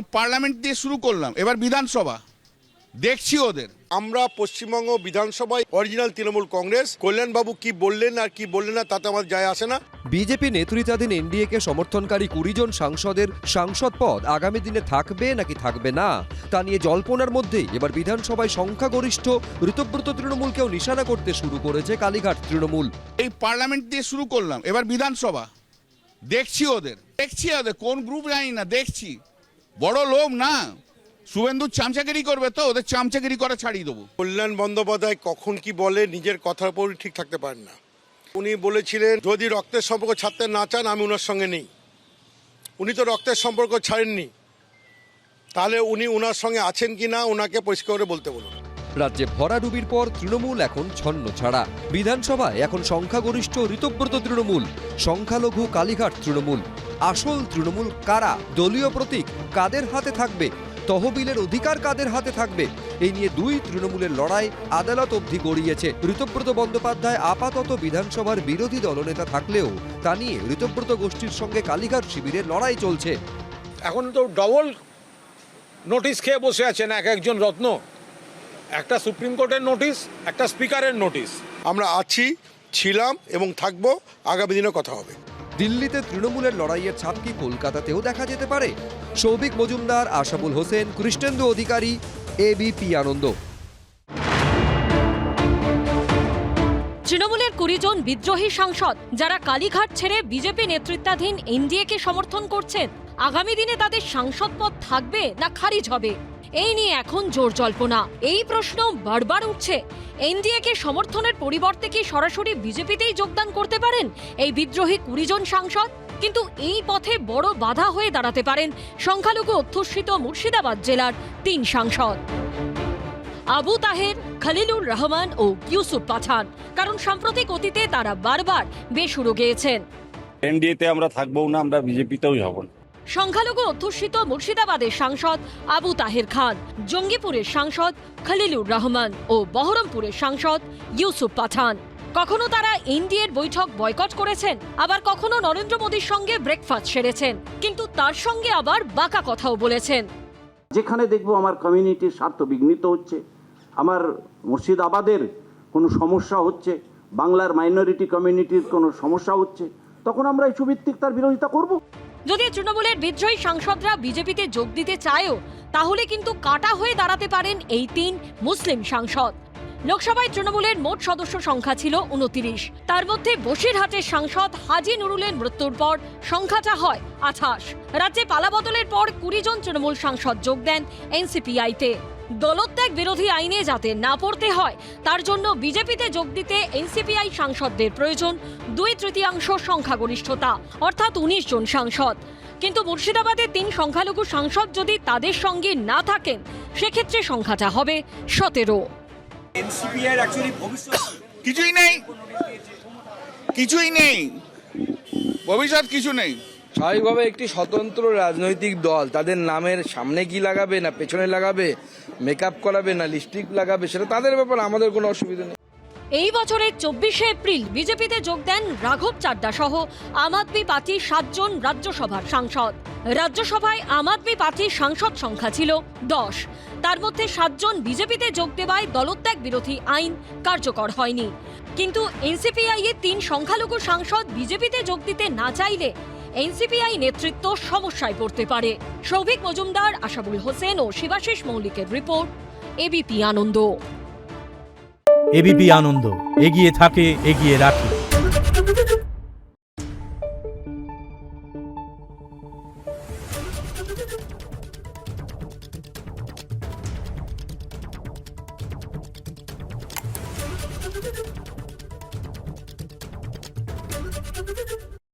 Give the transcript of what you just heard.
এই পার্লামেন্ট দিয়ে শুরু করলাম, এবার বিধানসভা দেখছি ওদের। আমরা পশ্চিমবঙ্গ বিধানসভায় অরিজিনাল তৃণমূল কংগ্রেস, কল্যাণবাবু কি বললেন আর কি বললেন না তাতে আমার যায় আসে না। বিজেপি নেতৃত্বাধীন এনডিএকে সমর্থনকারী 20 জন সাংসদের সাংসদ পদ আগামী দিনে থাকবে নাকি থাকবে না তা নিয়ে জল্পনার মধ্যেই এবার বিধানসভায় সংখ্যাগরিষ্ঠ ঋতব্রত তৃণমূলকেও নিশানা করতে শুরু করেছে কালীঘাট তৃণমূল। এই পার্লামেন্ট দিয়ে শুরু করলাম, এবার বিধানসভা দেখছি ওদের কোন গ্রুপ জানি না, দেখছি। বড় লোভ না, শুভেন্দু চামচাগিরি করবে তো ওদের চামচাগিরি করা ছাড়িয়ে দেবো। কল্যাণ বন্দ্যোপাধ্যায় কখন কি বলে নিজের কথার উপর ঠিক থাকতে পারেন না। উনি বলেছিলেন যদি রক্তের সম্পর্ক ছাড়তে না চান আমি ওনার সঙ্গে নেই। উনি তো রক্তের সম্পর্ক ছাড়েননি, তাহলে উনি ওনার সঙ্গে আছেন কি না ওনাকে পরিষ্কার করে বলতে বলুন। রাজ্যে ভরাডুবির পর তৃণমূল এখন ছন্ন ছাড়া। বিধানসভায় এখন সংখ্যাগরিষ্ঠ ঋতব্রত তৃণমূল, সংখ্যালঘু কালীঘাট তৃণমূল। আসল তৃণমূল কারা? দলীয় প্রতীক কাদের হাতে থাকবে? তহবিলের অধিকার কাদের হাতে থাকবে? এই নিয়ে দুই তৃণমূলের লড়াই আদালত অবধি গড়িয়েছে। ঋতব্রত বন্দ্যোপাধ্যায় আপাতত বিধানসভার বিরোধী দলনেতা থাকলেও তা নিয়ে ঋতব্রত গোষ্ঠীর সঙ্গে কালীঘাট শিবিরের লড়াই চলছে। এখন তো ডবল নোটিশ খেয়ে বসে আছেন এক একজন রত্ন, একটা সুপ্রিম কোর্টের নোটিশ, একটা স্পিকারের নোটিশ। আমরা আছি, ছিলাম এবং থাকবো, আগামী দিনে কথা হবে। দিল্লিতে তৃণমূলের লড়াইয়ের ছাপ কি কলকাতাতেও দেখা যেতে পারে? সৌভিক মজুমদার, আশাবুল হোসেন, কৃষ্ণেন্দু অধিকারী, এবিপি আনন্দ। তৃণমূলের 20 জন বিদ্রোহী সাংসদ যারা কালীঘাট ছেড়ে বিজেপি নেতৃত্বাধীন এনডিএকে সমর্থন করছেন, আগামী দিনে তাদের সাংসদ পদ থাকবে না খারিজ হবে, এই নিয়ে এখন জোর জল্পনা। এই প্রশ্ন বারবার উঠছে, এনডিএকে সমর্থনের পরিবর্তে কি সরাসরি বিজেপিতেই যোগদান করতে পারেন এই বিদ্রোহী 20 জন সাংসদ? কিন্তু এই পথে বড় বাধা হয়ে দাঁড়াতে পারেন সংখ্যালঘু অধ্যুষিত মুর্শিদাবাদ জেলার 3 সাংসদ আবু তাহের, খলিলুর রহমান ও ইউসুফ পাঠান। কারণ সাম্প্রতিক অতীতে তারা বারবার বেসুরো গেয়েছেন। এনডিএতে আমরা থাকবো না, আমরা বিজেপিতেও যাব না। সংখ্যালঘু অধ্যুষিত মুর্শিদাবাদের সাংসদ আবু তাহের খান, জঙ্গিপুরের সাংসদ খলিলুর রহমান ও বহরমপুরের সাংসদ ইউসুফ পাঠান। কখনো তারা এনডিএর বৈঠক বয়কট করেছেন, আবার কখনো নরেন্দ্র মোদীর সঙ্গে ব্রেকফাস্ট সেরেছেন, কিন্তু তার সঙ্গে আবার বাঁকা কথাও বলেছেন। যেখানে দেখবো আমার কমিউনিটির স্বার্থ বিঘ্নিত হচ্ছে, আমার মুর্শিদাবাদের কোনো সমস্যা হচ্ছে, বাংলার মাইনরিটি কমিউনিটির কোনো সমস্যা হচ্ছে, তখন আমরা ইস্যুভিত্তিক তার বিরোধিতা করব। যদি তৃণমূলের বিদ্রোহী সাংসদরা বিজেপিতে যোগ দিতে চায়ও, তাহলে কিন্তু কাটা হয়ে দাঁড়াতে পারেন এই 3 মুসলিম সাংসদ। লোকসভায় তৃণমূলের মোট সদস্য সংখ্যা ছিল 29, তার মধ্যে বসিরহাটের সাংসদ হাজি নুরুলের মৃত্যুর পর সংখ্যাটা হয় 28। রাজ্যে পালাবদলের পর 20 জন তৃণমূল সাংসদ যোগ দেন এনসিপিআইতে। দলত্যাগ বিরোধী আইনে যাতে না পড়তে হয় তার জন্য বিজেপিতে যোগ দিতে এনসিপিআই সাংসদদের প্রয়োজন 2/3 সংখ্যাগরিষ্ঠতা, অর্থাৎ 19 জন সাংসদ। কিন্তু মুর্শিদাবাদে 3 সংখ্যালঘু সাংসদ যদি তাদের সঙ্গে না থাকেন, সেক্ষেত্রে সংখ্যাটা হবে 17। কিছুই নেই, ভবিষ্যৎ কিছু নেই। স্বাভাবিকভাবে একটি স্বতন্ত্র রাজনৈতিক দল তাদের নামের সামনে কি লাগাবে না পেছনে লাগাবে, মেকআপ করাবে না লিপস্টিক লাগাবে, সেটা তাদের ব্যাপার, আমাদের কোনো অসুবিধা নেই। এই বছরের 24শে এপ্রিল বিজেপিতে যোগ দেন রাঘব চাড্ডা সহ আম আদমি পার্টির 7 জন রাজ্যসভার সাংসদ। রাজ্যসভায় আম আদমি পার্টির সাংসদ সংখ্যা ছিল 10, তার মধ্যে 7 জন বিজেপিতে যোগ দেওয়ায় দলত্যাগ বিরোধী আইন কার্যকর হয়নি। কিন্তু এনসিপিআই এর 3 সংখ্যালঘু সাংসদ বিজেপিতে যোগ দিতে না চাইলে এনসিপিআই নেতৃত্ব সমস্যায় পড়তে পারে। সৌভিক মজুমদার, আশাবুল হোসেন ও শিবাশিস মৌলিকের রিপোর্ট, এবিপি আনন্দ। এবিপি আনন্দ, এগিয়ে থাকে, এগিয়ে রাখে। Thank you.